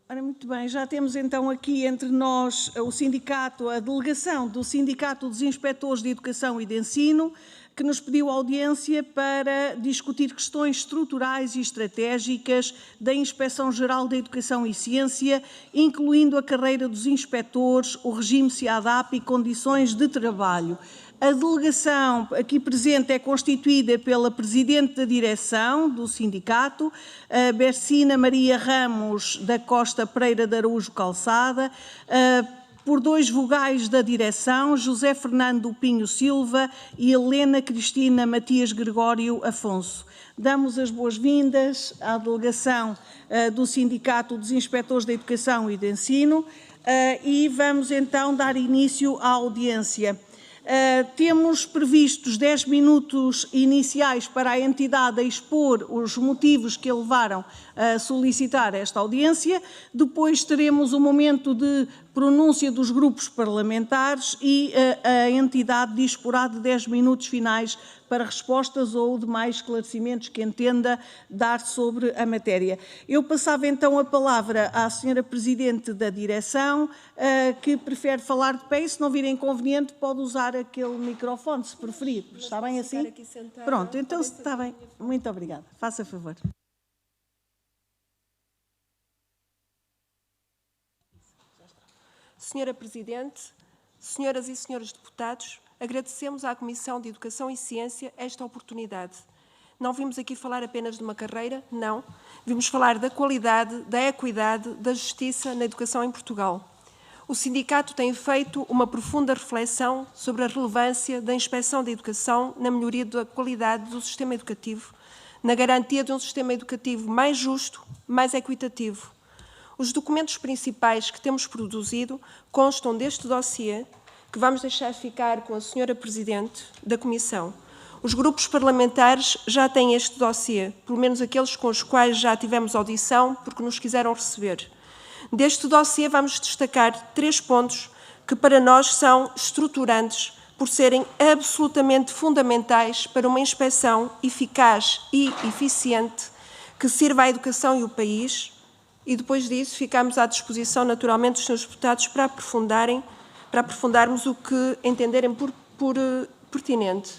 Ora, muito bem, já temos então aqui entre nós o sindicato, a delegação do Sindicato dos Inspetores de Educação e de Ensino, que nos pediu audiência para discutir questões estruturais e estratégicas da Inspeção-Geral da Educação e Ciência, incluindo a carreira dos inspectores, o regime SEADAP e condições de trabalho. A delegação aqui presente é constituída pela Presidente da Direção do Sindicato, a Bercina Maria Ramos da Costa Pereira de Araújo Calçada, por 2 vogais da Direção, José Fernando Pinho Silva e Helena Cristina Matias Gregório Afonso. Damos as boas-vindas à delegação do Sindicato dos Inspetores da Educação e de Ensino e vamos então dar início à audiência. Temos previstos 10 minutos iniciais para a entidade expor os motivos que a levaram a solicitar esta audiência. Depois teremos um momento de pronúncia dos grupos parlamentares e a entidade disporá de 10 minutos finais para respostas ou demais esclarecimentos que entenda dar sobre a matéria. Eu passava então a palavra à Sra. Presidente da Direção, que prefere falar de pé, e se não vir inconveniente pode usar aquele microfone, se preferir. Está bem assim? Pronto, então está bem. Muito obrigada. Faça favor. Senhora Presidente, senhoras e senhores deputados, agradecemos à Comissão de Educação e Ciência esta oportunidade. Não vimos aqui falar apenas de uma carreira, não. Vimos falar da qualidade, da equidade, da justiça na educação em Portugal. O sindicato tem feito uma profunda reflexão sobre a relevância da inspeção da educação na melhoria da qualidade do sistema educativo, na garantia de um sistema educativo mais justo, mais equitativo. Os documentos principais que temos produzido constam deste dossiê, que vamos deixar ficar com a Sra. Presidente da Comissão. Os grupos parlamentares já têm este dossiê, pelo menos aqueles com os quais já tivemos audição, porque nos quiseram receber. Deste dossiê vamos destacar 3 pontos que para nós são estruturantes, por serem absolutamente fundamentais para uma inspeção eficaz e eficiente que sirva à educação e o país. E depois disso ficamos à disposição, naturalmente, dos senhores deputados para aprofundarmos o que entenderem por pertinente.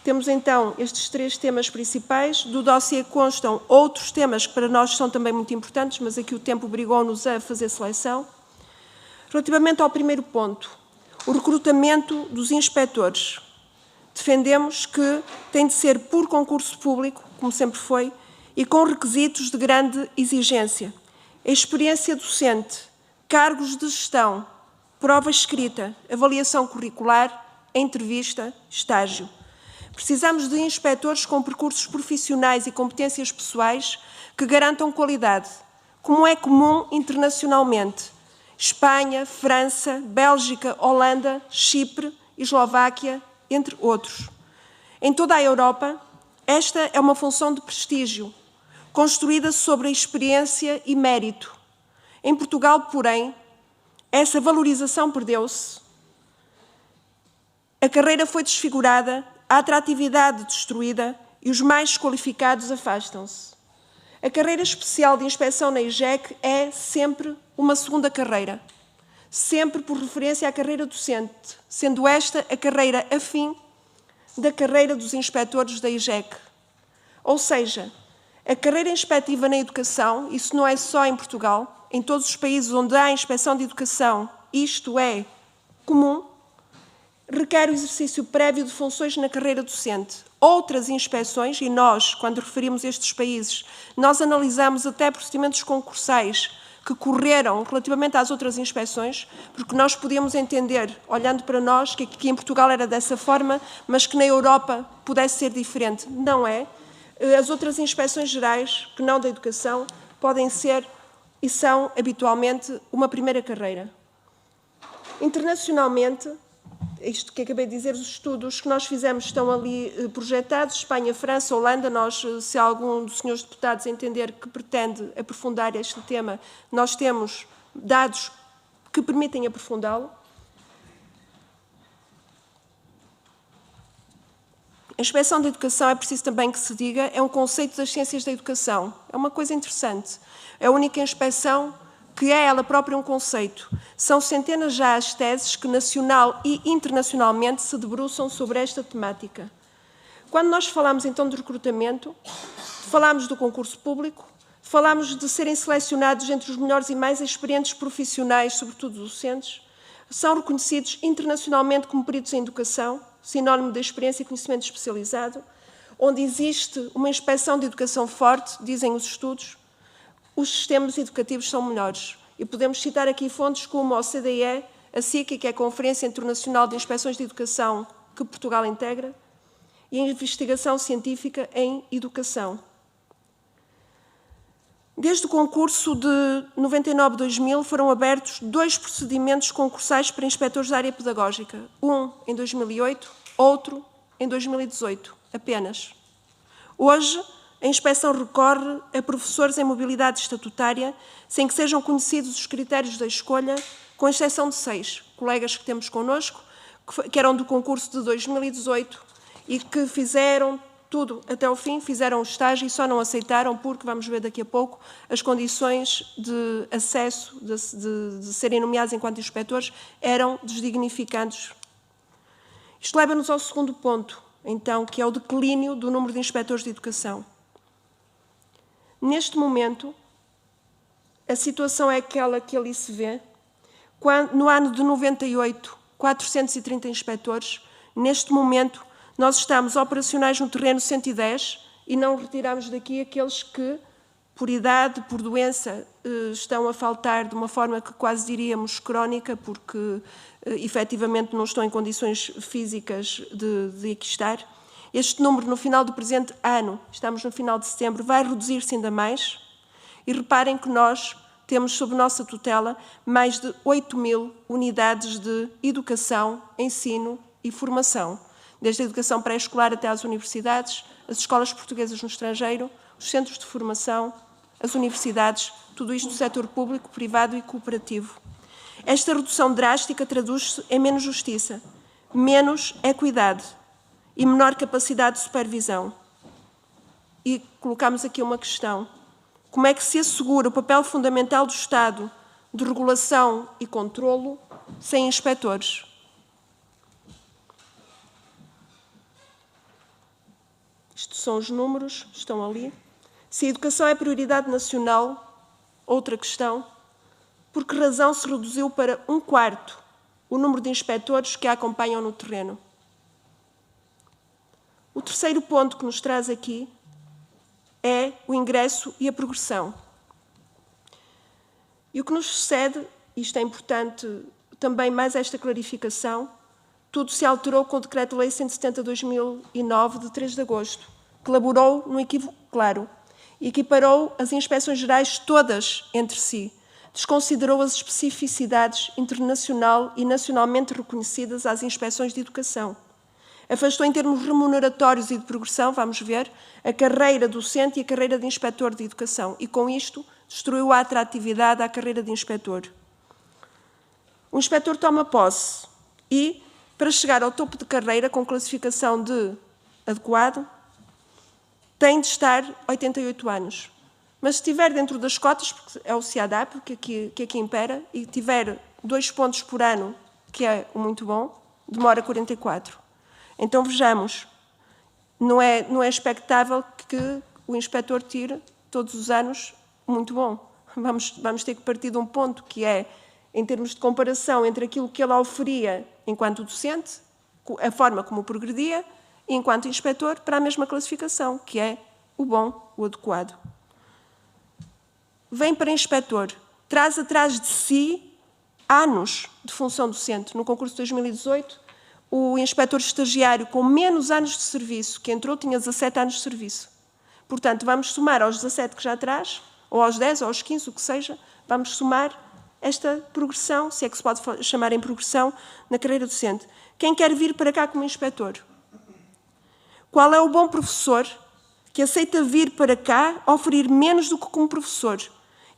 Temos então estes 3 temas principais. Do dossiê constam outros temas que para nós são também muito importantes, mas aqui o tempo obrigou-nos a fazer seleção. Relativamente ao primeiro ponto, o recrutamento dos inspectores. Defendemos que tem de ser por concurso público, como sempre foi, e com requisitos de grande exigência. Experiência docente, cargos de gestão, prova escrita, avaliação curricular, entrevista, estágio. Precisamos de inspectores com percursos profissionais e competências pessoais que garantam qualidade, como é comum internacionalmente. Espanha, França, Bélgica, Holanda, Chipre, Eslováquia, entre outros. Em toda a Europa, esta é uma função de prestígio, construída sobre a experiência e mérito. Em Portugal, porém, essa valorização perdeu-se. A carreira foi desfigurada, a atratividade destruída e os mais qualificados afastam-se. A carreira especial de inspeção na IGEC é sempre uma segunda carreira, sempre por referência à carreira docente, sendo esta a carreira afim da carreira dos inspectores da IGEC. Ou seja, a carreira inspectiva na educação, isso não é só em Portugal, em todos os países onde há inspeção de educação, isto é comum, requer o exercício prévio de funções na carreira docente. Outras inspeções, e nós, quando referimos estes países, nós analisamos até procedimentos concursais que correram relativamente às outras inspeções, porque nós podíamos entender, olhando para nós, que aqui em Portugal era dessa forma, mas que na Europa pudesse ser diferente. Não é. As outras inspeções gerais, que não da educação, podem ser e são habitualmente uma primeira carreira. Internacionalmente, isto que acabei de dizer, os estudos que nós fizemos estão ali projetados, Espanha, França, Holanda. Nós, se algum dos senhores deputados entender que pretende aprofundar este tema, nós temos dados que permitem aprofundá-lo. A inspeção da educação, é preciso também que se diga, é um conceito das ciências da educação. É uma coisa interessante. É a única inspeção que é ela própria um conceito. São centenas já as teses que nacional e internacionalmente se debruçam sobre esta temática. Quando nós falamos então de recrutamento, falamos do concurso público, falamos de serem selecionados entre os melhores e mais experientes profissionais, sobretudo docentes, são reconhecidos internacionalmente como peritos em educação, sinónimo de experiência e conhecimento especializado, onde existe uma inspeção de educação forte, dizem os estudos, os sistemas educativos são melhores. E podemos citar aqui fontes como a OCDE, a SICA, que é a Conferência Internacional de Inspeções de Educação que Portugal integra, e a investigação científica em educação. Desde o concurso de 99-2000 foram abertos 2 procedimentos concursais para inspectores da área pedagógica. Um em 2008, outro em 2018, apenas. Hoje, a inspeção recorre a professores em mobilidade estatutária, sem que sejam conhecidos os critérios da escolha, com exceção de 6 colegas que temos connosco, que eram do concurso de 2018 e que fizeram tudo até ao fim, fizeram o estágio e só não aceitaram porque, vamos ver daqui a pouco, as condições de acesso, de serem nomeados enquanto inspectores, eram desdignificantes. Isto leva-nos ao segundo ponto, então, que é o declínio do número de inspectores de educação. Neste momento, a situação é aquela que ali se vê. No ano de 98, 430 inspectores. Neste momento, nós estamos operacionais no terreno 110 e não retiramos daqui aqueles que, por idade, por doença, estão a faltar de uma forma que quase diríamos crónica, porque efetivamente não estão em condições físicas de aqui estar. Este número, no final do presente ano, estamos no final de setembro, vai reduzir-se ainda mais. E reparem que nós temos sob nossa tutela mais de 8.000 unidades de educação, ensino e formação, desde a educação pré-escolar até às universidades, as escolas portuguesas no estrangeiro, os centros de formação, as universidades, tudo isto no setor público, privado e cooperativo. Esta redução drástica traduz-se em menos justiça, menos equidade e menor capacidade de supervisão. E colocamos aqui uma questão. Como é que se assegura o papel fundamental do Estado de regulação e controlo sem inspectores? Estes são os números, estão ali. Se a educação é prioridade nacional, outra questão, por que razão se reduziu para 1/4 o número de inspectores que a acompanham no terreno? O terceiro ponto que nos traz aqui é o ingresso e a progressão. E o que nos sucede, isto é importante também mais esta clarificação, tudo se alterou com o Decreto-Lei 170/2009, de 3 de agosto, que elaborou num equívoco claro e equiparou as inspeções gerais todas entre si, desconsiderou as especificidades internacional e nacionalmente reconhecidas às inspeções de educação. Afastou em termos remuneratórios e de progressão, vamos ver, a carreira docente e a carreira de inspetor de educação e, com isto, destruiu a atratividade à carreira de inspetor. O inspetor toma posse e, para chegar ao topo de carreira com classificação de adequado, tem de estar 88 anos. Mas se estiver dentro das cotas, porque é o CIADAP que aqui impera, e tiver 2 pontos por ano, que é o muito bom, demora 44. Então, vejamos, não é expectável que o inspetor tire todos os anos muito bom. Vamos ter que partir de um ponto que é, em termos de comparação entre aquilo que ele oferia enquanto docente, a forma como progredia, e enquanto inspetor, para a mesma classificação, que é o bom, o adequado. Vem para inspetor, traz atrás de si anos de função docente. No concurso de 2018, o inspetor estagiário com menos anos de serviço que entrou tinha 17 anos de serviço. Portanto, vamos somar aos 17 que já traz, ou aos 10, ou aos 15, o que seja, vamos somar esta progressão, se é que se pode chamar em progressão, na carreira docente. Quem quer vir para cá como inspetor? Qual é o bom professor que aceita vir para cá oferir menos do que como professor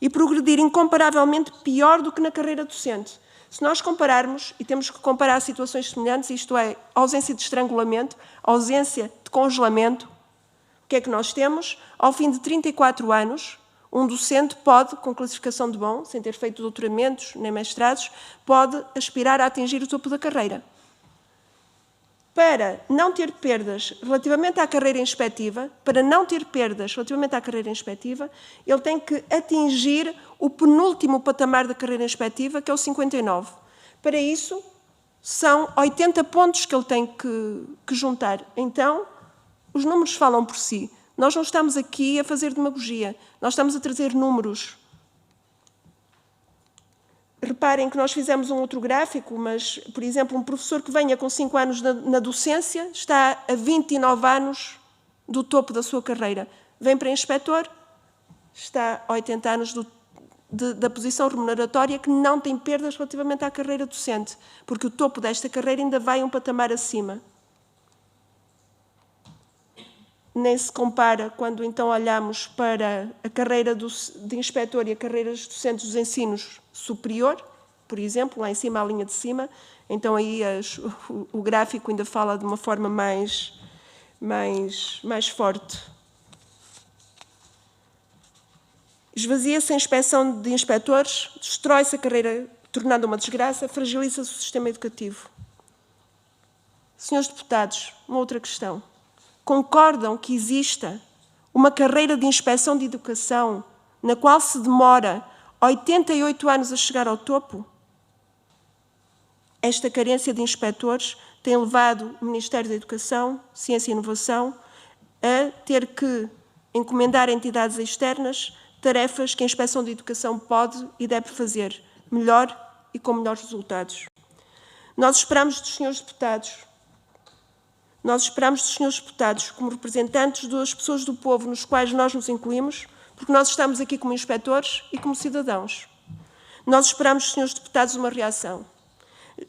e progredir incomparavelmente pior do que na carreira docente? Se nós compararmos, e temos que comparar situações semelhantes, isto é, ausência de estrangulamento, ausência de congelamento, o que é que nós temos? Ao fim de 34 anos, um docente pode, com classificação de bom, sem ter feito doutoramentos nem mestrados, pode aspirar a atingir o topo da carreira. Para não ter perdas relativamente à carreira inspectiva, ele tem que atingir o penúltimo patamar da carreira inspectiva, que é o 59. Para isso, são 80 pontos que ele tem que juntar. Então, os números falam por si. Nós não estamos aqui a fazer demagogia, nós estamos a trazer números. Reparem que nós fizemos um outro gráfico, mas, por exemplo, um professor que venha com 5 anos na docência está a 29 anos do topo da sua carreira. Vem para inspetor, está a 80 anos da posição remuneratória, que não tem perdas relativamente à carreira docente, porque o topo desta carreira ainda vai um patamar acima. Nem se compara quando então olhamos para a carreira de inspetor e a carreira de docentes dos ensinos superior, por exemplo, lá em cima, a linha de cima, então aí o gráfico ainda fala de uma forma mais forte. Esvazia-se a inspeção de inspectores, destrói-se a carreira, tornando uma desgraça, fragiliza-se o sistema educativo. Senhores deputados, uma outra questão. Concordam que exista uma carreira de inspeção de educação na qual se demora 88 anos a chegar ao topo? Esta carência de inspectores tem levado o Ministério da Educação, Ciência e Inovação a ter que encomendar a entidades externas tarefas que a Inspeção de Educação pode e deve fazer melhor e com melhores resultados. Nós esperamos dos senhores deputados, como representantes das pessoas do povo nos quais nós nos incluímos, porque nós estamos aqui como inspectores e como cidadãos. Nós esperamos dos senhores deputados uma reação.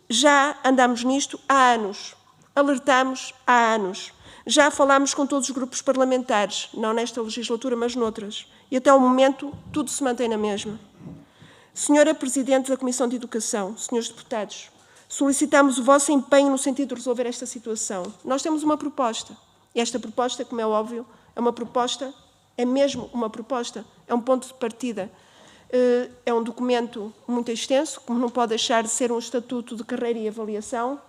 Já andamos nisto há anos, alertamos há anos, já falámos com todos os grupos parlamentares, não nesta legislatura, mas noutras, e até o momento tudo se mantém na mesma. Senhora Presidente da Comissão de Educação, senhores deputados, solicitamos o vosso empenho no sentido de resolver esta situação. Nós temos uma proposta, e esta proposta, como é óbvio, é mesmo uma proposta, é um ponto de partida. É um documento muito extenso, como não pode deixar de ser um estatuto de carreira e avaliação.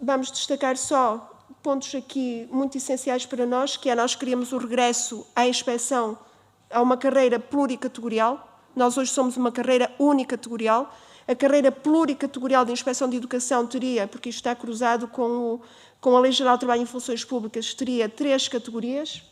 Vamos destacar só pontos aqui muito essenciais para nós, que é nós queríamos o regresso à inspeção, a uma carreira pluricategorial. Nós hoje somos uma carreira unicategorial. A carreira pluricategorial de inspeção de educação teria, porque isto está cruzado com a Lei Geral de Trabalho em Funções Públicas, teria 3 categorias,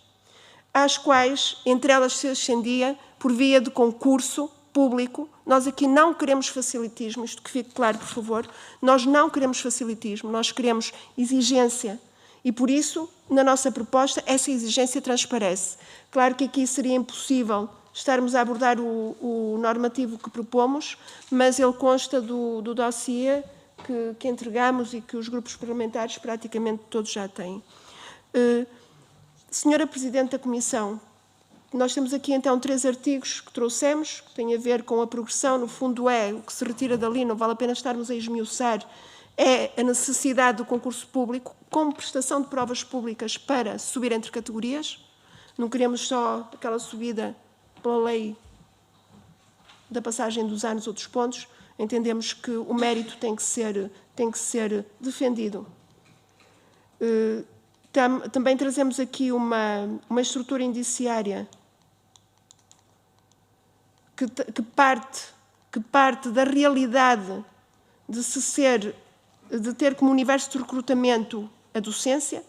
às quais, entre elas, se ascendia por via de concurso público. Nós aqui não queremos facilitismo, isto que fique claro, por favor. Nós não queremos facilitismo, nós queremos exigência. E, por isso, na nossa proposta, essa exigência transparece. Claro que aqui seria impossível estarmos a abordar o normativo que propomos, mas ele consta do dossiê que entregamos e que os grupos parlamentares praticamente todos já têm. Senhora Presidente da Comissão, nós temos aqui então 3 artigos que trouxemos, que têm a ver com a progressão, no fundo o que se retira dali, não vale a pena estarmos a esmiuçar, é a necessidade do concurso público como prestação de provas públicas para subir entre categorias. Não queremos só aquela subida pela lei da passagem dos anos ou dos pontos, entendemos que o mérito tem que ser defendido. Também trazemos aqui uma estrutura indiciária que parte da realidade de ter como universo de recrutamento a docência,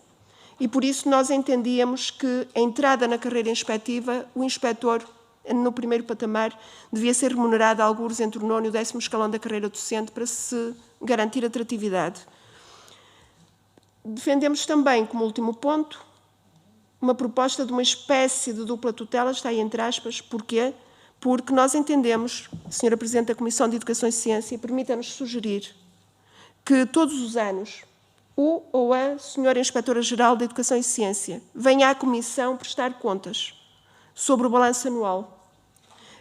e por isso nós entendíamos que a entrada na carreira inspectiva, o inspetor, no primeiro patamar, devia ser remunerado a algures entre o 9º e o 10º escalão da carreira docente para se garantir atratividade. Defendemos também, como último ponto, uma proposta de uma espécie de dupla tutela, está aí entre aspas, porquê? Porque nós entendemos, Senhora Presidente da Comissão de Educação e Ciência, permita-nos sugerir que todos os anos o ou a Senhora Inspetora-Geral da Educação e Ciência venha à Comissão prestar contas sobre o balanço anual.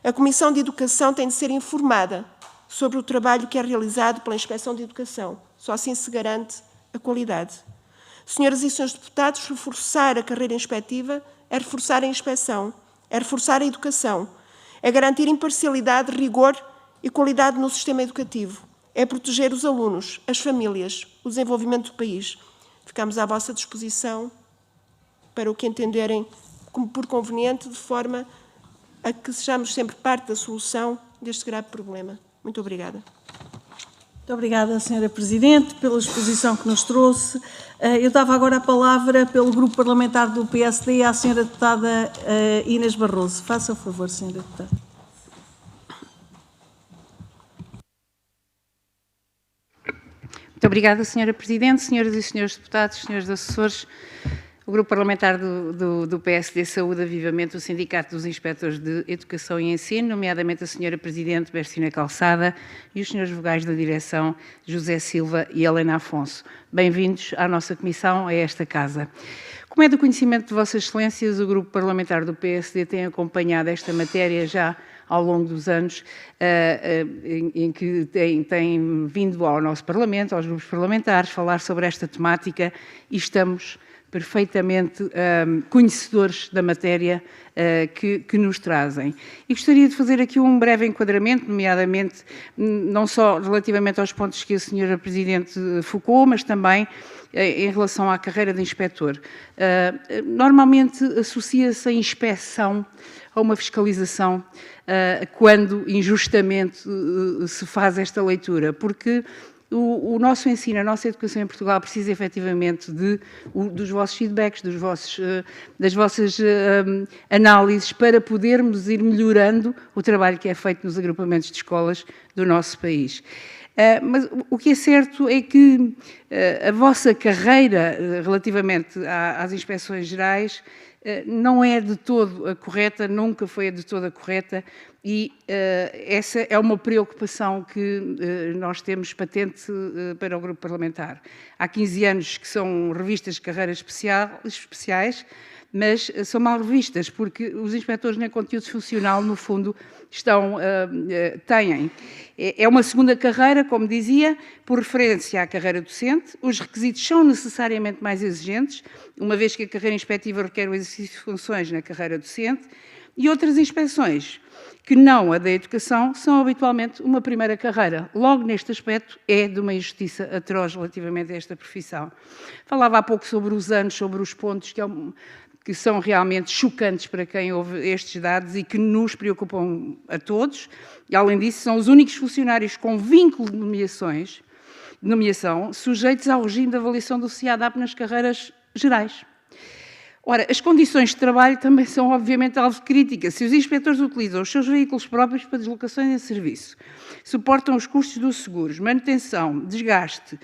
A Comissão de Educação tem de ser informada sobre o trabalho que é realizado pela Inspeção de Educação. Só assim se garante a qualidade. Senhoras e senhores deputados, reforçar a carreira inspectiva é reforçar a inspeção, é reforçar a educação, é garantir imparcialidade, rigor e qualidade no sistema educativo, é proteger os alunos, as famílias, o desenvolvimento do país. Ficamos à vossa disposição para o que entenderem como por conveniente, de forma a que sejamos sempre parte da solução deste grave problema. Muito obrigada. Muito obrigada, Sra. Presidente, pela exposição que nos trouxe. Eu dava agora a palavra pelo Grupo Parlamentar do PSD à Sra. Deputada Inês Barroso. Faça o favor, Sra. Deputada. Muito obrigada, Sra. Presidente, senhoras e senhores deputados, senhores assessores. O Grupo Parlamentar do PSD saúda vivamente o Sindicato dos Inspectores de Educação e Ensino, nomeadamente a Sra. Presidente Bercina Calçada e os Srs. Vogais da Direção, José Silva e Helena Afonso. Bem-vindos à nossa Comissão, a esta Casa. Como é do conhecimento de Vossas Excelências, o Grupo Parlamentar do PSD tem acompanhado esta matéria já ao longo dos anos, em que tem vindo ao nosso Parlamento, aos grupos parlamentares, falar sobre esta temática e estamos perfeitamente conhecedores da matéria que nos trazem. E gostaria de fazer aqui um breve enquadramento, nomeadamente, não só relativamente aos pontos que a Sra. Presidente focou, mas também em relação à carreira de inspetor. Normalmente associa-se a inspeção a uma fiscalização quando injustamente se faz esta leitura, porque o nosso ensino, a nossa educação em Portugal precisa efetivamente dos vossos feedbacks, das vossas análises para podermos ir melhorando o trabalho que é feito nos agrupamentos de escolas do nosso país. Mas o que é certo é que a vossa carreira relativamente às inspeções gerais não é de todo a correta, nunca foi de todo a correta e essa é uma preocupação que nós temos patente para o Grupo Parlamentar. Há 15 anos que são revistas de carreiras especiais, mas são mal revistas, porque os inspectores nem conteúdo funcional, no fundo, têm. É uma segunda carreira, como dizia, por referência à carreira docente. Os requisitos são necessariamente mais exigentes, uma vez que a carreira inspectiva requer o exercício de funções na carreira docente, e outras inspeções, que não a da educação, são habitualmente uma primeira carreira. Logo, neste aspecto, é de uma injustiça atroz relativamente a esta profissão. Falava há pouco sobre os anos, sobre os pontos que são realmente chocantes para quem ouve estes dados e que nos preocupam a todos. E, além disso, são os únicos funcionários com vínculo de nomeação sujeitos ao regime de avaliação do CIADAP nas carreiras gerais. Ora, as condições de trabalho também são, obviamente, alvo de crítica. Se os inspectores utilizam os seus veículos próprios para deslocações em serviço, suportam os custos dos seguros, manutenção, desgaste,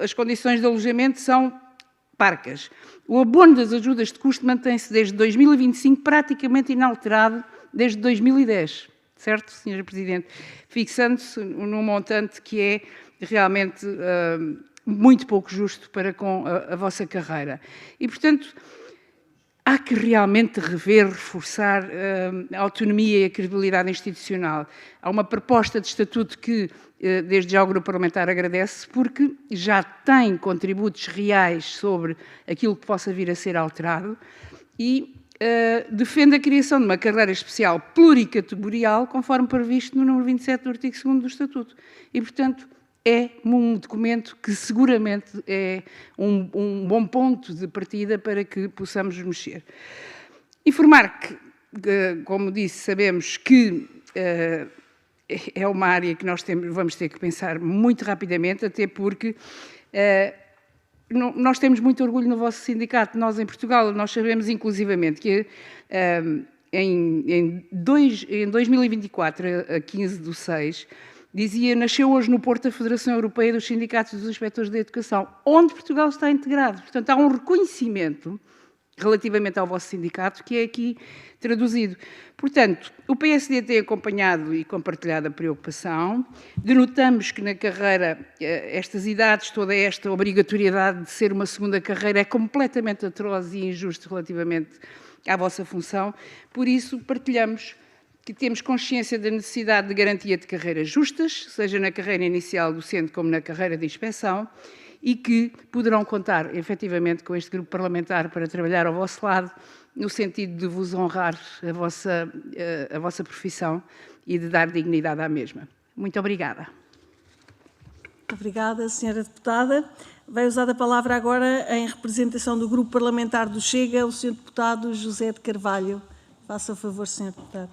as condições de alojamento são parcas. O abono das ajudas de custo mantém-se desde 2025 praticamente inalterado desde 2010, certo, Sra. Presidente? Fixando-se num montante que é realmente muito pouco justo para com a vossa carreira. E, portanto, há que realmente rever, reforçar a autonomia e a credibilidade institucional. Há uma proposta de estatuto que, desde já, o Grupo Parlamentar agradece, porque já tem contributos reais sobre aquilo que possa vir a ser alterado e defende a criação de uma carreira especial pluricategorial, conforme previsto no número 27 do artigo 2º do Estatuto. E, portanto, é um documento que seguramente é um bom ponto de partida para que possamos mexer. Informar que, como disse, sabemos que é uma área que vamos ter que pensar muito rapidamente, até porque nós temos muito orgulho no vosso sindicato. Nós, em Portugal, nós sabemos inclusivamente que em 2024, a 15/6, dizia, nasceu hoje no Porto a Federação Europeia dos Sindicatos dos Inspectores de Educação, onde Portugal está integrado. Portanto, há um reconhecimento relativamente ao vosso sindicato que é aqui traduzido. Portanto, o PSD tem acompanhado e compartilhado a preocupação. Denotamos que na carreira, estas idades, toda esta obrigatoriedade de ser uma segunda carreira é completamente atroz e injusto relativamente à vossa função. Por isso, partilhamos que temos consciência da necessidade de garantia de carreiras justas, seja na carreira inicial docente como na carreira de inspeção, e que poderão contar, efetivamente, com este grupo parlamentar para trabalhar ao vosso lado, no sentido de vos honrar a vossa profissão e de dar dignidade à mesma. Muito obrigada. Muito obrigada, Sra. Deputada. Vai usar a palavra agora, em representação do Grupo Parlamentar do Chega, o Sr. Deputado José de Carvalho. Faça o favor, Sr. Deputado.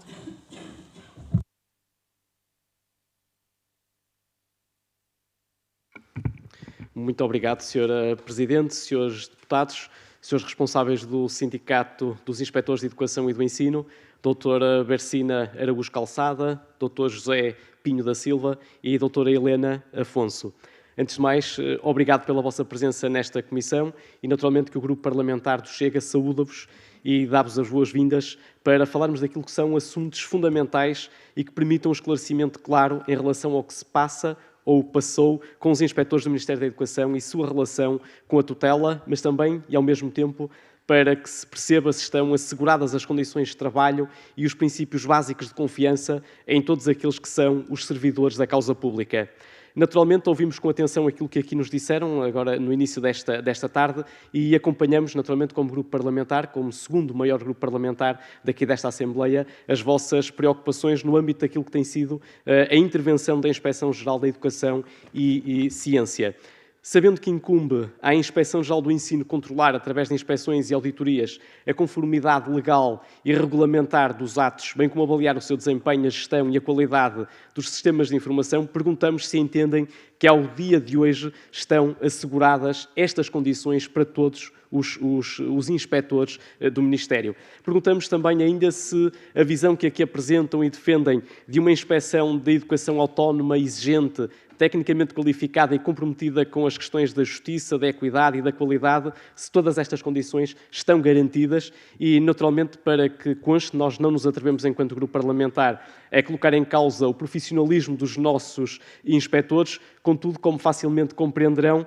Muito obrigado, Sra. Presidente, Srs. Deputados, Srs. responsáveis do Sindicato dos Inspetores de Educação e do Ensino, Doutora Bercina Araújo Calçada, Dr. José Pinho da Silva e Doutora Helena Afonso. Antes de mais, obrigado pela vossa presença nesta comissão e, naturalmente, que o Grupo Parlamentar do Chega saúda-vos e dá-vos as boas-vindas para falarmos daquilo que são assuntos fundamentais e que permitam um esclarecimento claro em relação ao que se passa ou passou com os inspectores do Ministério da Educação e sua relação com a tutela, mas também, e ao mesmo tempo, para que se perceba se estão asseguradas as condições de trabalho e os princípios básicos de confiança em todos aqueles que são os servidores da causa pública. Naturalmente, ouvimos com atenção aquilo que aqui nos disseram, agora no início desta tarde, e acompanhamos, naturalmente, como grupo parlamentar, como segundo maior grupo parlamentar daqui desta Assembleia, as vossas preocupações no âmbito daquilo que tem sido a intervenção da Inspeção-Geral da Educação e Ciência. Sabendo que incumbe à Inspeção-Geral do Ensino controlar, através de inspeções e auditorias, a conformidade legal e regulamentar dos atos, bem como avaliar o seu desempenho, a gestão e a qualidade dos sistemas de informação, perguntamos se entendem que ao dia de hoje estão asseguradas estas condições para todos os inspectores do Ministério. Perguntamos também ainda se a visão que aqui apresentam e defendem de uma inspeção de educação autónoma, exigente, tecnicamente qualificada e comprometida com as questões da justiça, da equidade e da qualidade, se todas estas condições estão garantidas e, naturalmente, para que conste, nós não nos atrevemos, enquanto grupo parlamentar, a colocar em causa o profissionalismo dos nossos inspectores. Contudo, como facilmente compreenderão,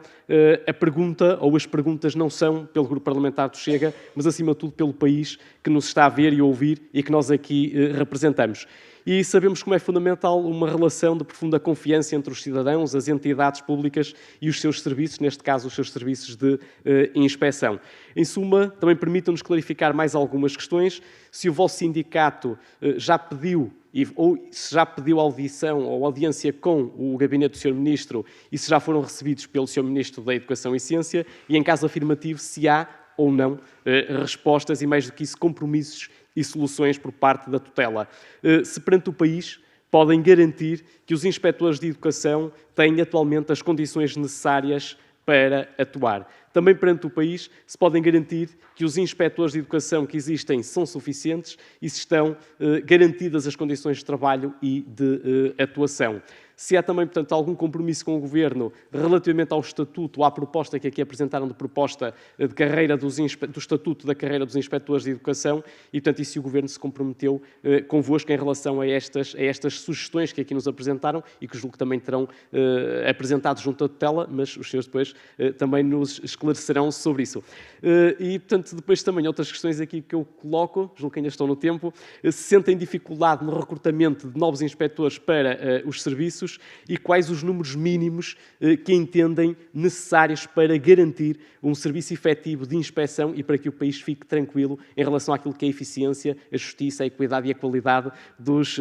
a pergunta ou as perguntas não são pelo grupo parlamentar do Chega, mas, acima de tudo, pelo país que nos está a ver e a ouvir e que nós aqui representamos. E sabemos como é fundamental uma relação de profunda confiança entre os cidadãos, as entidades públicas e os seus serviços, neste caso os seus serviços de inspeção. Em suma, também permitam-nos clarificar mais algumas questões. Se o vosso sindicato já pediu ou se já pediu audição ou audiência com o gabinete do Sr. Ministro e se já foram recebidos pelo Sr. Ministro da Educação e Ciência e, em caso afirmativo, se há ou não respostas e, mais do que isso, compromissos e soluções por parte da tutela. Se perante o país podem garantir que os inspectores de educação têm atualmente as condições necessárias para atuar. Também perante o país se podem garantir que os inspectores de educação que existem são suficientes e se estão garantidas as condições de trabalho e de atuação. Se há também, portanto, algum compromisso com o Governo relativamente ao Estatuto, ou à proposta que aqui apresentaram de proposta de carreira do Estatuto da carreira dos Inspectores de Educação, e, portanto, e se o Governo se comprometeu convosco em relação a estas sugestões que aqui nos apresentaram e que julgo que também terão apresentado junto à tutela, mas os senhores depois também nos esclarecerão sobre isso. E, portanto, depois também outras questões aqui que eu coloco, julgo que ainda estão no tempo, se sentem dificuldade no recrutamento de novos inspectores para os serviços e quais os números mínimos que entendem necessários para garantir um serviço efetivo de inspeção e para que o país fique tranquilo em relação àquilo que é a eficiência, a justiça, a equidade e a qualidade dos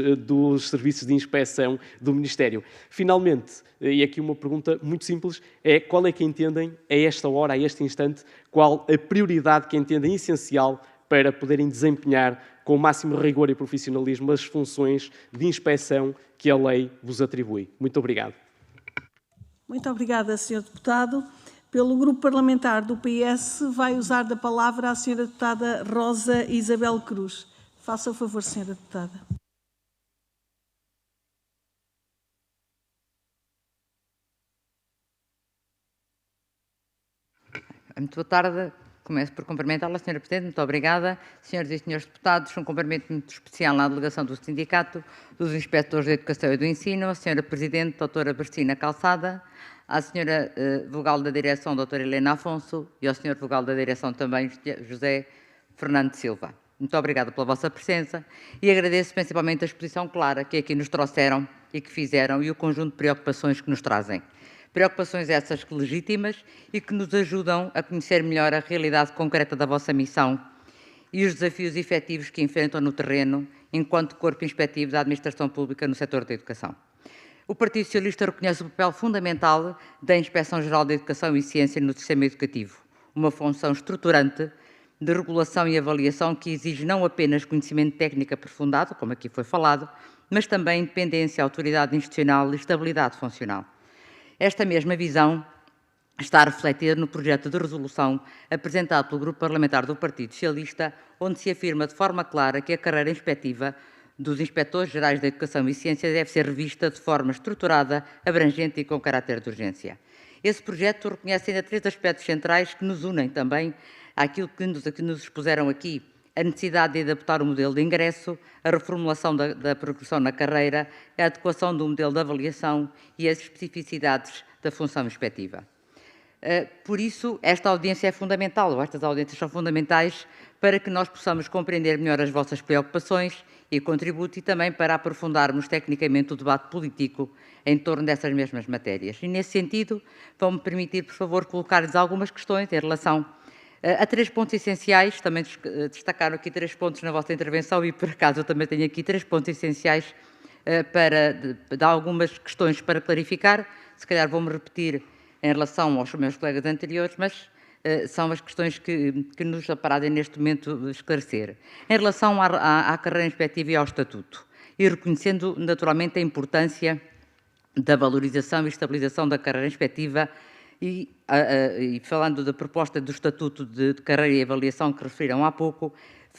serviços de inspeção do Ministério. Finalmente, e aqui uma pergunta muito simples, é qual é que entendem, a esta hora, a este instante, qual a prioridade que entendem essencial para poderem desempenhar com o máximo rigor e profissionalismo as funções de inspeção que a lei vos atribui. Muito obrigado. Muito obrigada, Sr. Deputado. Pelo Grupo Parlamentar do PS, vai usar da palavra a Sra. Deputada Rosa Isabel Cruz. Faça o favor, Sra. Deputada. Muito boa tarde. Começo por cumprimentá-la, Sra. Presidente. Muito obrigada. Senhoras e senhores deputados, um cumprimento muito especial à delegação do Sindicato dos Inspectores da Educação e do Ensino, à Sra. Presidente, doutora Bercina Calçada, à Sra. Vogal da Direção, doutora Helena Afonso, e ao Sr. Vogal da Direção também, José Fernando Silva. Muito obrigada pela vossa presença e agradeço principalmente a exposição clara que aqui nos trouxeram e que fizeram e o conjunto de preocupações que nos trazem. Preocupações essas que legítimas e que nos ajudam a conhecer melhor a realidade concreta da vossa missão e os desafios efetivos que enfrentam no terreno enquanto corpo inspectivo da administração pública no setor da educação. O Partido Socialista reconhece o papel fundamental da Inspeção-Geral da Educação e Ciência no sistema educativo, uma função estruturante de regulação e avaliação que exige não apenas conhecimento técnico aprofundado, como aqui foi falado, mas também independência, autoridade institucional e estabilidade funcional. Esta mesma visão está refletida no projeto de resolução apresentado pelo Grupo Parlamentar do Partido Socialista, onde se afirma de forma clara que a carreira inspectiva dos Inspetores Gerais da Educação e Ciência deve ser revista de forma estruturada, abrangente e com caráter de urgência. Esse projeto reconhece ainda 3 aspectos centrais que nos unem também àquilo que nos expuseram aqui: a necessidade de adaptar o modelo de ingresso, a reformulação da progressão na carreira, a adequação do modelo de avaliação e as especificidades da função inspectiva. Por isso, esta audiência é fundamental, ou estas audiências são fundamentais para que nós possamos compreender melhor as vossas preocupações e contributo e também para aprofundarmos tecnicamente o debate político em torno dessas mesmas matérias. E, nesse sentido, vão-me permitir, por favor, colocar-lhes algumas questões em relação a 3 pontos essenciais. Também destacaram aqui 3 pontos na vossa intervenção e, por acaso, eu também tenho aqui 3 pontos essenciais para dar algumas questões para clarificar. Se calhar vou-me repetir em relação aos meus colegas anteriores, mas são as questões que nos aparadem neste momento esclarecer. Em relação à carreira inspectiva e ao estatuto, e reconhecendo naturalmente a importância da valorização e estabilização da carreira inspectiva e falando da proposta do Estatuto de Carreira e Avaliação que referiram há pouco,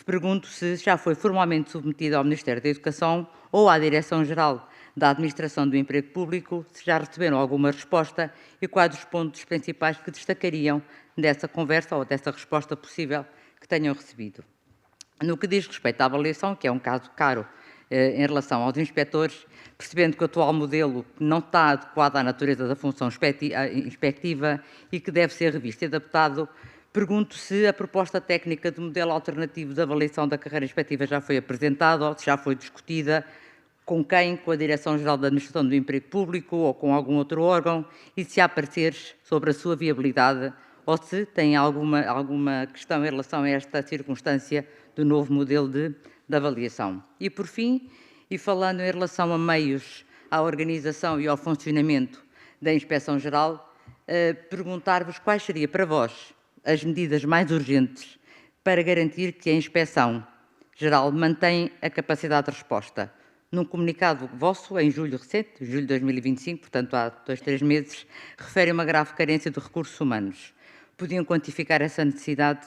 pergunto se já foi formalmente submetido ao Ministério da Educação ou à Direção-Geral da Administração do Emprego Público, se já receberam alguma resposta e quais os pontos principais que destacariam dessa conversa ou dessa resposta possível que tenham recebido. No que diz respeito à avaliação, que é um caso caro em relação aos inspectores, percebendo que o atual modelo não está adequado à natureza da função inspectiva e que deve ser revisto e adaptado, pergunto se a proposta técnica de modelo alternativo de avaliação da carreira inspectiva já foi apresentada ou se já foi discutida, com quem? Com a Direção-Geral da Administração do Emprego Público ou com algum outro órgão, e se há pareceres sobre a sua viabilidade ou se tem alguma questão em relação a esta circunstância do novo modelo de avaliação. E, por fim, e falando em relação a meios, à organização e ao funcionamento da Inspeção-Geral, perguntar-vos quais seriam para vós as medidas mais urgentes para garantir que a Inspeção-Geral mantém a capacidade de resposta. Num comunicado vosso, em julho recente, julho de 2025, portanto há 2, 3 meses, refere uma grave carência de recursos humanos. Podiam quantificar essa necessidade?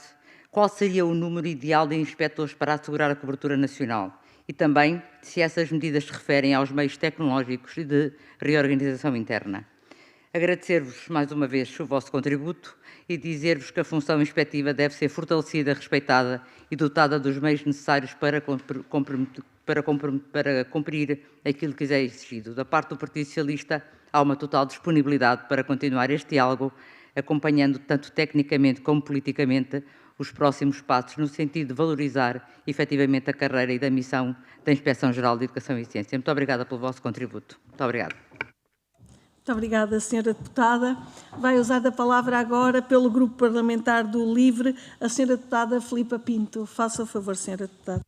Qual seria o número ideal de inspectores para assegurar a cobertura nacional? E também se essas medidas se referem aos meios tecnológicos e de reorganização interna. Agradecer-vos mais uma vez o vosso contributo e dizer-vos que a função inspectiva deve ser fortalecida, respeitada e dotada dos meios necessários para cumprir aquilo que é exigido. Da parte do Partido Socialista, há uma total disponibilidade para continuar este diálogo, acompanhando tanto tecnicamente como politicamente os próximos passos no sentido de valorizar efetivamente a carreira e da missão da Inspeção-Geral de Educação e Ciência. Muito obrigada pelo vosso contributo. Muito obrigada. Muito obrigada, Sra. Deputada. Vai usar a palavra agora, pelo Grupo Parlamentar do LIVRE, a Sra. Deputada Filipa Pinto. Faça o favor, Sra. Deputada.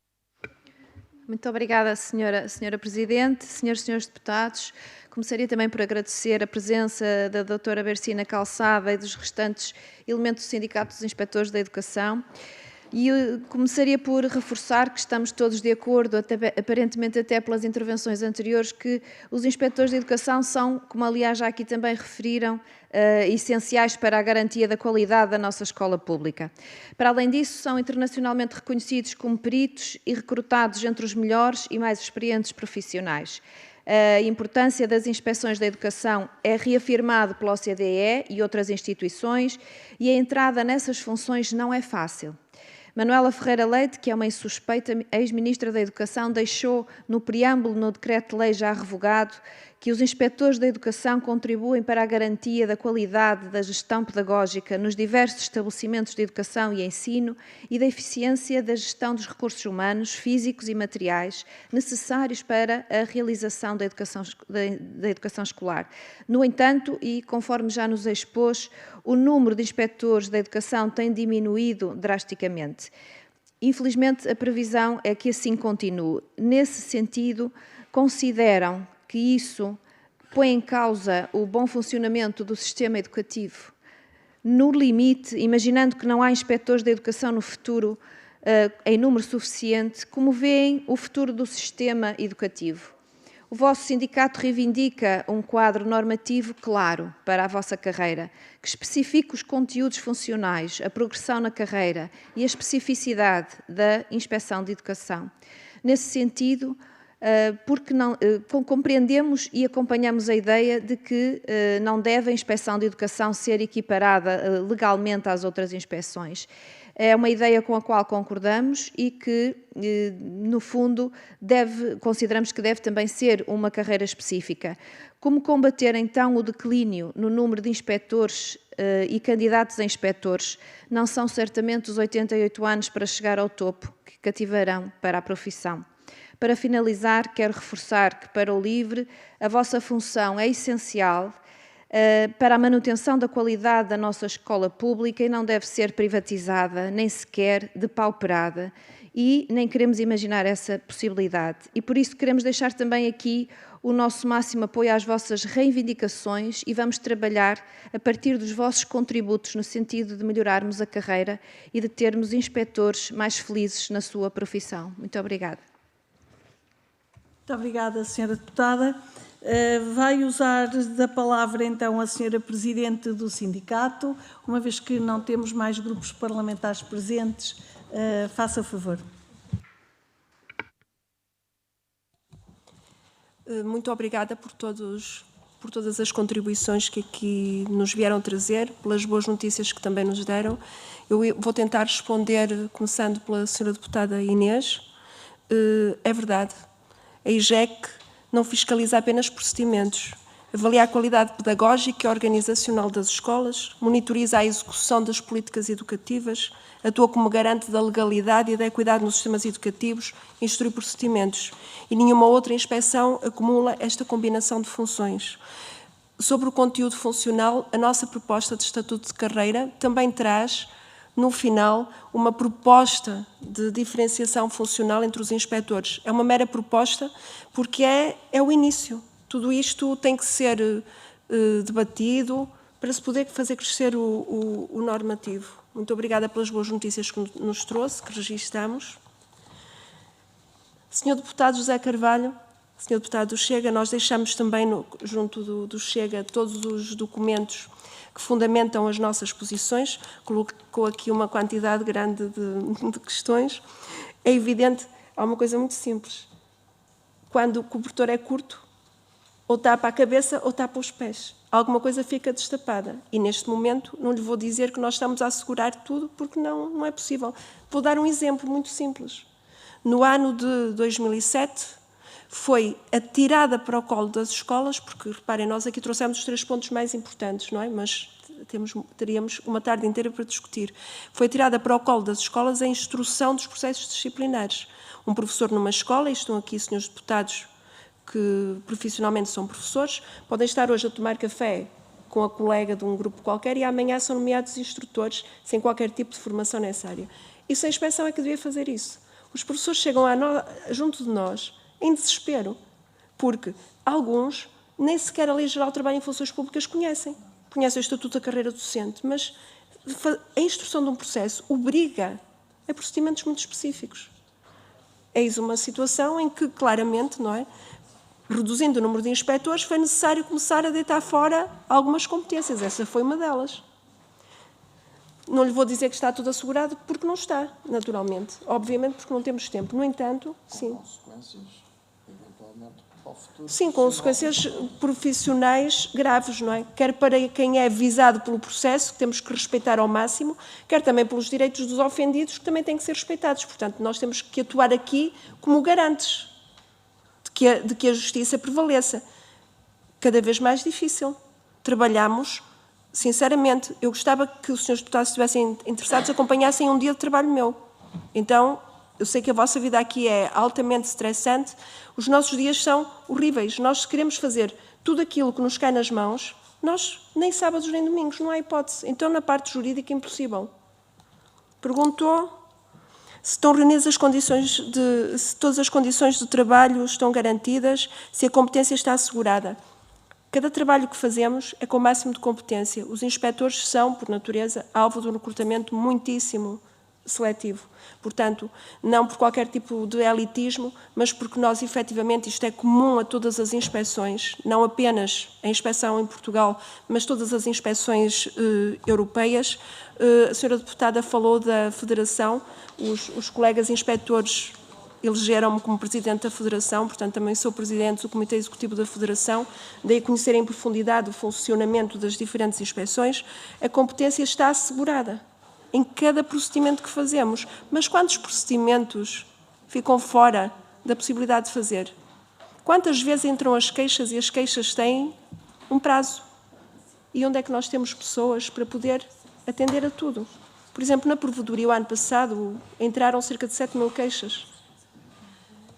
Muito obrigada, Sra. Presidente, Senhoras e Senhores Deputados. Começaria também por agradecer a presença da doutora Bersina Calçada e dos restantes elementos do Sindicato dos Inspetores da Educação. E começaria por reforçar que estamos todos de acordo, aparentemente até pelas intervenções anteriores, que os inspectores de educação são, como aliás já aqui também referiram, essenciais para a garantia da qualidade da nossa escola pública. Para além disso, são internacionalmente reconhecidos como peritos e recrutados entre os melhores e mais experientes profissionais. A importância das inspeções da educação é reafirmada pela OCDE e outras instituições e a entrada nessas funções não é fácil. Manuela Ferreira Leite, que é uma insuspeita ex-ministra da Educação, deixou no preâmbulo no decreto-lei já revogado que os inspectores da educação contribuem para a garantia da qualidade da gestão pedagógica nos diversos estabelecimentos de educação e ensino e da eficiência da gestão dos recursos humanos, físicos e materiais necessários para a realização da educação escolar. No entanto, e conforme já nos expôs, o número de inspectores da educação tem diminuído drasticamente. Infelizmente, a previsão é que assim continue. Nesse sentido, consideram que isso põe em causa o bom funcionamento do sistema educativo? No limite, imaginando que não há inspectores da educação no futuro em número suficiente, como veem o futuro do sistema educativo? O vosso sindicato reivindica um quadro normativo claro para a vossa carreira, que especifique os conteúdos funcionais, a progressão na carreira e a especificidade da inspeção de educação. Nesse sentido, porque não, compreendemos e acompanhamos a ideia de que não deve a inspeção de educação ser equiparada legalmente às outras inspeções. É uma ideia com a qual concordamos e que, no fundo, consideramos que deve também ser uma carreira específica. Como combater, então, o declínio no número de inspectores e candidatos a inspectores? Não são certamente os 88 anos para chegar ao topo que cativarão para a profissão. Para finalizar, quero reforçar que, para o LIVRE, a vossa função é essencial para a manutenção da qualidade da nossa escola pública e não deve ser privatizada, nem sequer depauperada, e nem queremos imaginar essa possibilidade. E por isso queremos deixar também aqui o nosso máximo apoio às vossas reivindicações e vamos trabalhar a partir dos vossos contributos no sentido de melhorarmos a carreira e de termos inspectores mais felizes na sua profissão. Muito obrigada. Muito obrigada, Sra. Deputada. Vai usar da palavra, então, a Sra. Presidente do Sindicato. Uma vez que não temos mais grupos parlamentares presentes, faça favor. Muito obrigada por todas as contribuições que aqui nos vieram trazer, pelas boas notícias que também nos deram. Eu vou tentar responder, começando pela Sra. Deputada Inês. É verdade. A IGEC não fiscaliza apenas procedimentos, avalia a qualidade pedagógica e organizacional das escolas, monitoriza a execução das políticas educativas, atua como garante da legalidade e da equidade nos sistemas educativos, instrui procedimentos e nenhuma outra inspeção acumula esta combinação de funções. Sobre o conteúdo funcional, a nossa proposta de estatuto de carreira também traz, no final, uma proposta de diferenciação funcional entre os inspectores. É uma mera proposta porque é o início. Tudo isto tem que ser debatido para se poder fazer crescer o normativo. Muito obrigada pelas boas notícias que nos trouxe, que registamos. Sr. Deputado José Carvalho, Sr. Deputado do Chega, nós deixamos também junto do Chega todos os documentos que fundamentam as nossas posições, colocou aqui uma quantidade grande de questões. É evidente, há uma coisa muito simples. Quando o cobertor é curto, ou tapa a cabeça ou tapa os pés. Alguma coisa fica destapada. E neste momento não lhe vou dizer que nós estamos a assegurar tudo, porque não é possível. Vou dar um exemplo muito simples. No ano de 2007, foi atirada para o colo das escolas, porque, reparem, nós aqui trouxemos os 3 pontos mais importantes, não é? Mas teríamos uma tarde inteira para discutir. Foi atirada para o colo das escolas a instrução dos processos disciplinares. Um professor numa escola, e estão aqui senhores deputados que profissionalmente são professores, podem estar hoje a tomar café com a colega de um grupo qualquer e amanhã são nomeados instrutores sem qualquer tipo de formação nessa área. Isso a inspeção é que devia fazer isso. Os professores chegam junto de nós em desespero, porque alguns nem sequer a Lei Geral do Trabalho em Funções Públicas conhecem o Estatuto da Carreira Docente, mas a instrução de um processo obriga a procedimentos muito específicos. Eis uma situação em que, claramente, não é, reduzindo o número de inspectores, foi necessário começar a deitar fora algumas competências. Essa foi uma delas. Não lhe vou dizer que está tudo assegurado, porque não está, naturalmente. Obviamente, porque não temos tempo. No entanto, sim. Consequências, eventualmente, para o futuro. Sim, consequências profissionais graves, não é? Quer para quem é visado pelo processo, que temos que respeitar ao máximo, quer também pelos direitos dos ofendidos, que também têm que ser respeitados. Portanto, nós temos que atuar aqui como garantes de que a justiça prevaleça. cada vez mais difícil. Trabalhamos, sinceramente, eu gostava que os senhores deputados estivessem interessados, acompanhassem um dia de trabalho meu. Então, eu sei que a vossa vida aqui é altamente estressante, os nossos dias são horríveis. Nós queremos fazer tudo aquilo que nos cai nas mãos, nós nem sábados nem domingos, não há hipótese. Então, na parte jurídica, impossível. Perguntou se estão reunidas as condições se todas as condições de trabalho estão garantidas, se a competência está assegurada. Cada trabalho que fazemos é com o máximo de competência. Os inspectores são, por natureza, alvo de um recrutamento muitíssimo seletivo. Portanto, não por qualquer tipo de elitismo, mas porque nós, efetivamente, isto é comum a todas as inspeções, não apenas a inspeção em Portugal, mas todas as inspeções europeias. A senhora deputada falou da Federação, os colegas inspectores elegeram-me como Presidente da Federação, portanto também sou Presidente do Comitê Executivo da Federação, daí conhecer em profundidade o funcionamento das diferentes inspeções. A competência está assegurada em cada procedimento que fazemos. Mas quantos procedimentos ficam fora da possibilidade de fazer? Quantas vezes entram as queixas e as queixas têm um prazo? E onde é que nós temos pessoas para poder atender a tudo? Por exemplo, na provedoria, o ano passado, entraram cerca de 7 mil queixas.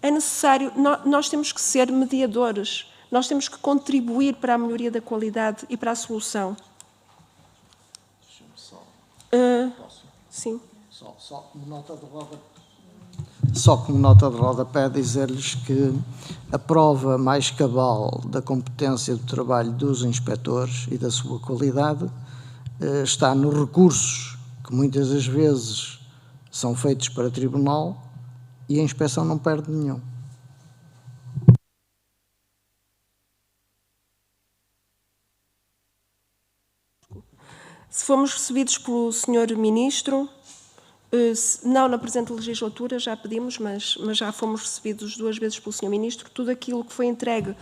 É necessário, nós temos que ser mediadores, nós temos que contribuir para a melhoria da qualidade e para a solução. Sim. Só como nota de rodapé dizer-lhes que a prova mais cabal da competência do trabalho dos inspectores e da sua qualidade está nos recursos que muitas das vezes são feitos para tribunal e a inspeção não perde nenhum. Se fomos recebidos pelo Sr. Ministro, não na presente legislatura, já pedimos, mas já fomos recebidos 2 vezes pelo Sr. Ministro, tudo aquilo que foi entregue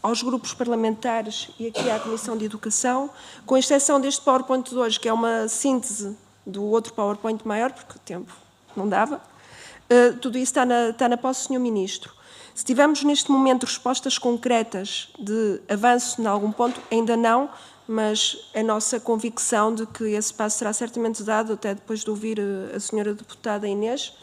aos grupos parlamentares e aqui à Comissão de Educação, com exceção deste PowerPoint de hoje, que é uma síntese do outro PowerPoint maior, porque o tempo não dava, tudo isso está na posse do Sr. Ministro. Se tivermos neste momento respostas concretas de avanço em algum ponto, ainda não, mas é nossa convicção de que esse passo será certamente dado, até depois de ouvir a senhora deputada Inês.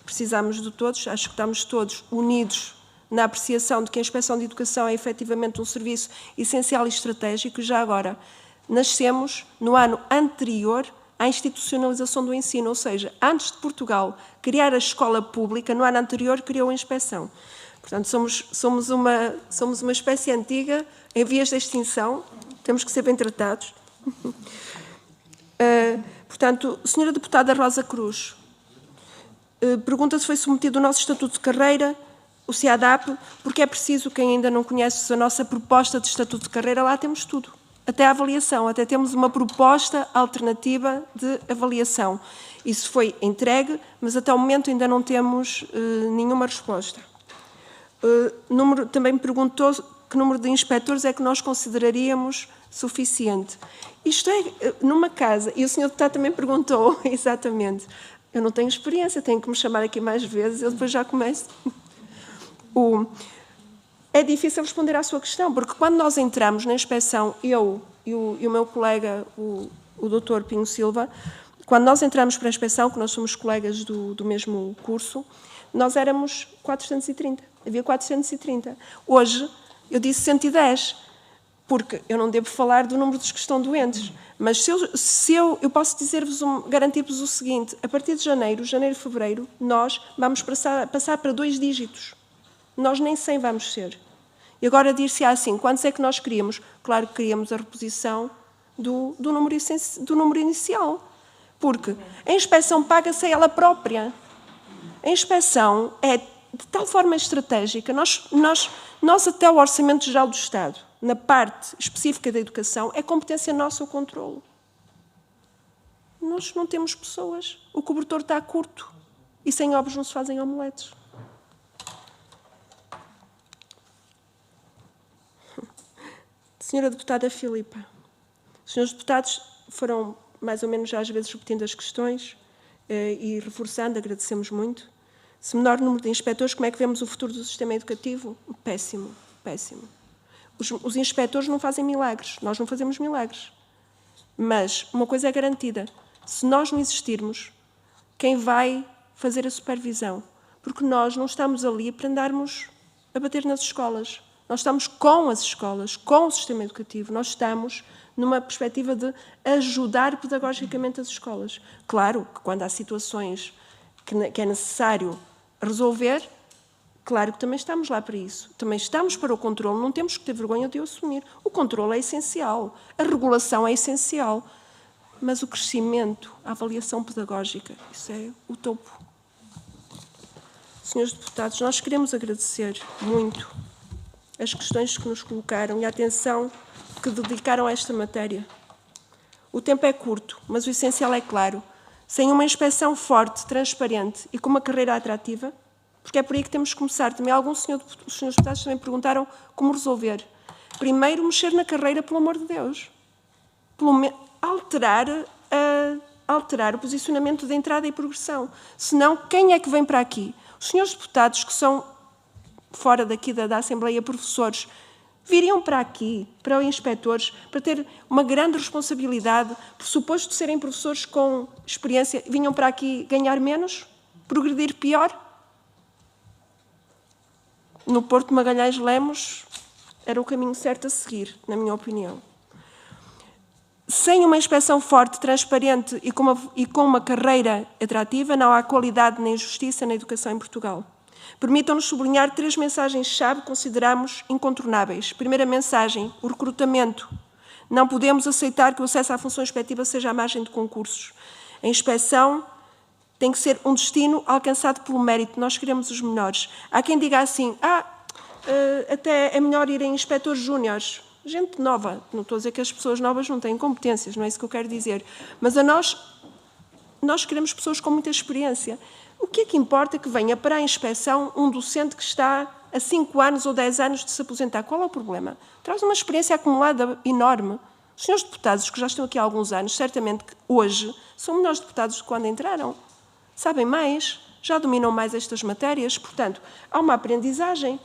Precisamos de todos, acho que estamos todos unidos na apreciação de que a Inspeção de Educação é efetivamente um serviço essencial e estratégico. Já agora, nascemos no ano anterior à institucionalização do ensino, ou seja, antes de Portugal criar a escola pública, no ano anterior criou a inspeção. Portanto, somos uma espécie antiga, em vias de extinção, temos que ser bem tratados. Portanto, senhora deputada Rosa Cruz, pergunta se foi submetido o nosso Estatuto de Carreira, o CEADAP, porque é preciso, quem ainda não conhece a nossa proposta de Estatuto de Carreira, lá temos tudo. Até a avaliação, até temos uma proposta alternativa de avaliação. Isso foi entregue, mas até o momento ainda não temos nenhuma resposta. Também me perguntou que número de inspectores é que nós consideraríamos suficiente. Isto é, numa casa, e o senhor deputado também perguntou, exatamente, eu não tenho experiência, tenho que me chamar aqui mais vezes, eu depois já começo. É difícil responder à sua questão, porque quando nós entramos na inspeção, eu e o meu colega, o Dr. Pinho Silva, quando nós entramos para a inspeção, que nós somos colegas do mesmo curso, nós éramos 430, havia 430. Hoje, eu disse 110, porque eu não devo falar do número dos que estão doentes, mas eu posso dizer-vos, garantir-vos o seguinte, a partir de janeiro e fevereiro, nós vamos passar para 2 dígitos. Nós nem 100 vamos ser. E agora dir-se assim, quantos é que nós queríamos? Claro que queríamos a reposição do número inicial, porque a inspeção paga-se a ela própria. A inspeção é de tal forma estratégica, nós até o Orçamento Geral do Estado, na parte específica da educação, é competência nossa o controlo. Nós não temos pessoas, o cobertor está curto e sem ovos não se fazem omeletes. Senhora deputada Filipa, os senhores deputados foram mais ou menos já às vezes repetindo as questões e reforçando, agradecemos muito. Se menor número de inspectores, como é que vemos o futuro do sistema educativo? Péssimo, péssimo. Os inspectores não fazem milagres, nós não fazemos milagres. Mas uma coisa é garantida, se nós não existirmos, quem vai fazer a supervisão? Porque nós não estamos ali para andarmos a bater nas escolas. Nós estamos com as escolas, com o sistema educativo. Nós estamos numa perspectiva de ajudar pedagogicamente as escolas. Claro que quando há situações que é necessário resolver, claro que também estamos lá para isso. Também estamos para o controle, não temos que ter vergonha de o assumir. O controle é essencial, a regulação é essencial, mas o crescimento, a avaliação pedagógica, isso é o topo. Senhores deputados, nós queremos agradecer muito as questões que nos colocaram e a atenção que dedicaram a esta matéria. O tempo é curto, mas o essencial é claro. Sem uma inspeção forte, transparente e com uma carreira atrativa, porque é por aí que temos que começar. Também os senhores deputados também perguntaram como resolver. Primeiro, mexer na carreira, pelo amor de Deus. Alterar o posicionamento de entrada e progressão. Senão, quem é que vem para aqui? Os senhores deputados que são fora daqui da Assembleia, professores, viriam para aqui, para os inspectores, para ter uma grande responsabilidade, por suposto de serem professores com experiência, vinham para aqui ganhar menos, progredir pior? No Porto Magalhães Lemos era o caminho certo a seguir, na minha opinião. Sem uma inspeção forte, transparente e com uma carreira atrativa, não há qualidade nem justiça na educação em Portugal. Permitam-nos sublinhar 3 mensagens-chave que consideramos incontornáveis. Primeira mensagem, o recrutamento. Não podemos aceitar que o acesso à função inspectiva seja à margem de concursos. A inspeção tem que ser um destino alcançado pelo mérito. Nós queremos os melhores. Há quem diga assim, até é melhor irem inspectores júniores. Gente nova. Não estou a dizer que as pessoas novas não têm competências, não é isso que eu quero dizer. Mas nós queremos pessoas com muita experiência. O que é que importa que venha para a inspeção um docente que está a 5 anos ou 10 anos de se aposentar? Qual é o problema? Traz uma experiência acumulada enorme. Os senhores deputados, que já estão aqui há alguns anos, certamente que hoje são melhores deputados do que quando entraram. Sabem mais, já dominam mais estas matérias, portanto, há uma aprendizagem.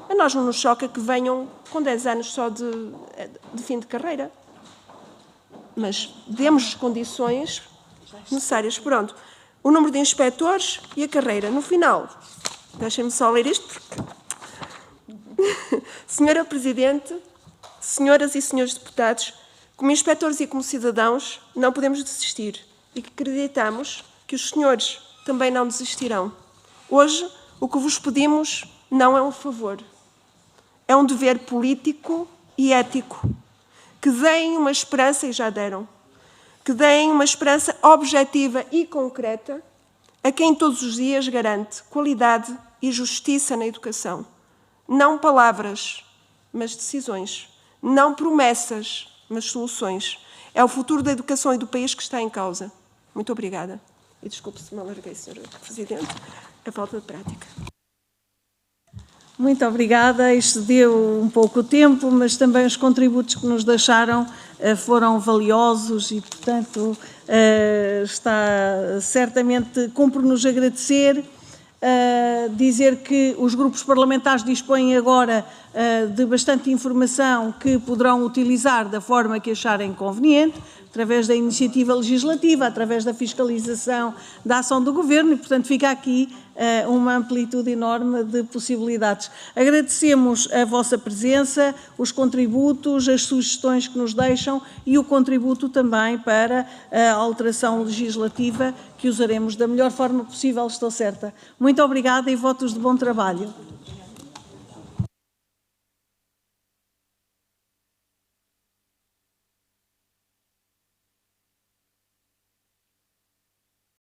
A nós não nos choca que venham com 10 anos só de fim de carreira. Mas demos condições necessárias. Pronto. O número de inspectores e a carreira. No final, deixem-me só ler isto, porque... Senhora Presidente, senhoras e senhores deputados, como inspectores e como cidadãos, não podemos desistir e acreditamos que os senhores também não desistirão. Hoje, o que vos pedimos não é um favor, é um dever político e ético, que deem uma esperança, e já deram, que deem uma esperança objetiva e concreta a quem todos os dias garante qualidade e justiça na educação. Não palavras, mas decisões. Não promessas, mas soluções. É o futuro da educação e do país que está em causa. Muito obrigada. E desculpe se me alarguei, Sr. Presidente, a falta de prática. Muito obrigada. Excedeu um pouco o tempo, mas também os contributos que nos deixaram foram valiosos e, portanto, está certamente, cumpre-nos agradecer, dizer que os grupos parlamentares dispõem agora de bastante informação que poderão utilizar da forma que acharem conveniente, através da iniciativa legislativa, através da fiscalização da ação do Governo e, portanto, fica aqui uma amplitude enorme de possibilidades. Agradecemos a vossa presença, os contributos, as sugestões que nos deixam e o contributo também para a alteração legislativa que usaremos da melhor forma possível, estou certa. Muito obrigada e votos de bom trabalho.